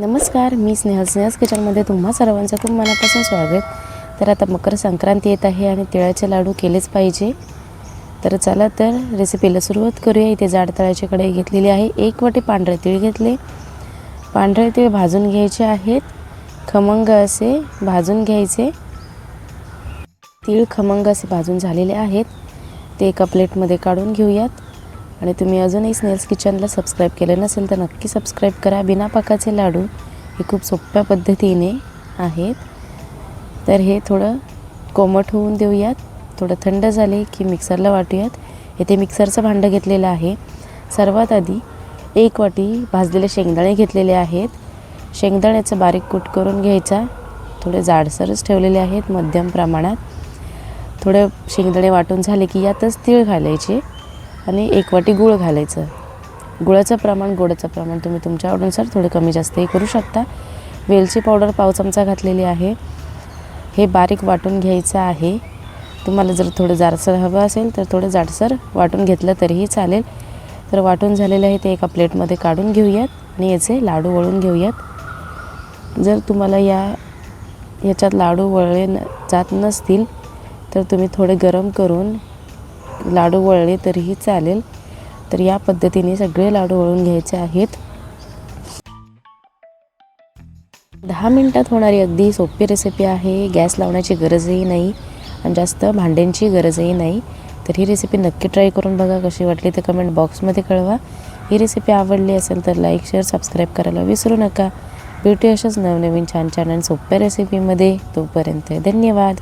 नमस्कार, मी स्नेहस किचनमध्ये तुम्हा सर्वांचं खूप मनापासून स्वागत। तर आता मकर संक्रांती येत आहे आणि तिळाचे लाडू केलेच पाहिजे। तर चला तर रेसिपीला सुरुवात करूया। इथे जाड तळाची कढई घेतलेली आहे। 1 वाटी पांढरे तीळ घेतले। पांढरे तीळ भाजून घ्यायचे आहेत, खमंग असे भाजून घ्यायचे। तीळ खमंग असे भाजून झालेले आहेत, ते एका प्लेटमध्ये काढून घेऊयात। आणि तुम्ही अजूनही स्नेल्स किचनला सबस्क्राइब केले नसेल तर नक्की सबस्क्राइब करा। बिना पाकाचे लाडू हे खूप सोप्या पद्धतीने आहेत। तर हे थोडं कोमट होऊन देऊयात। थोडं थंड झाले की मिक्सरला वाटूयात। इथे मिक्सरचं भांडं घेतलेलं आहे। सर्वात आधी 1 वाटी भाजलेले शेंगदाणे घेतलेले आहेत। शेंगदाण्याचं बारीक कूट करून घ्यायचा। थोडे जाडसरच ठेवलेले आहेत मध्यम प्रमाणात। थोडे शेंगदाणे वाटून झाले की यातच तीळ घालायचे आणि 1 वाटी गूळ घालायचं। गुळाचं प्रमाण गोडाचं प्रमाण तुम्ही तुमच्या आवडीनुसार थोडे कमी जास्तही करू शकता। वेलची पावडर पाव चमचा घातलेली आहे। हे बारीक वाटून घ्यायचं आहे। तुम्हाला जर थोडं जाडसर हवं असेल तर थोडं जाडसर वाटून घेतलं तरीही चालेल। तर वाटून झालेलं आहे ते एका प्लेटमध्ये काढून घेऊयात आणि याचे लाडू वळून घेऊयात। जर तुम्हाला याच्यात लाडू वळले जात नसतील तर तुम्ही थोडे गरम करून लाडू वळले तरीही चालेल। तर या पद्धतीने सगळे लाडू वळून घ्यायचे आहेत। 10 मिनिटात होणारी अगदी सोपी रेसिपी आहे। गॅस लावण्याची गरजही नाही आणि जास्त भांड्यांची गरजही नाही। तर ही रेसिपी नक्की ट्राय करून बघा, कशी वाटली ते कमेंट बॉक्समध्ये कळवा। ही रेसिपी आवडली असेल तर लाईक शेअर सबस्क्राईब करायला विसरू नका। भेटूया अशाच नवनवीन छान छान आणि सोप्या रेसिपीमध्ये। तोपर्यंत धन्यवाद।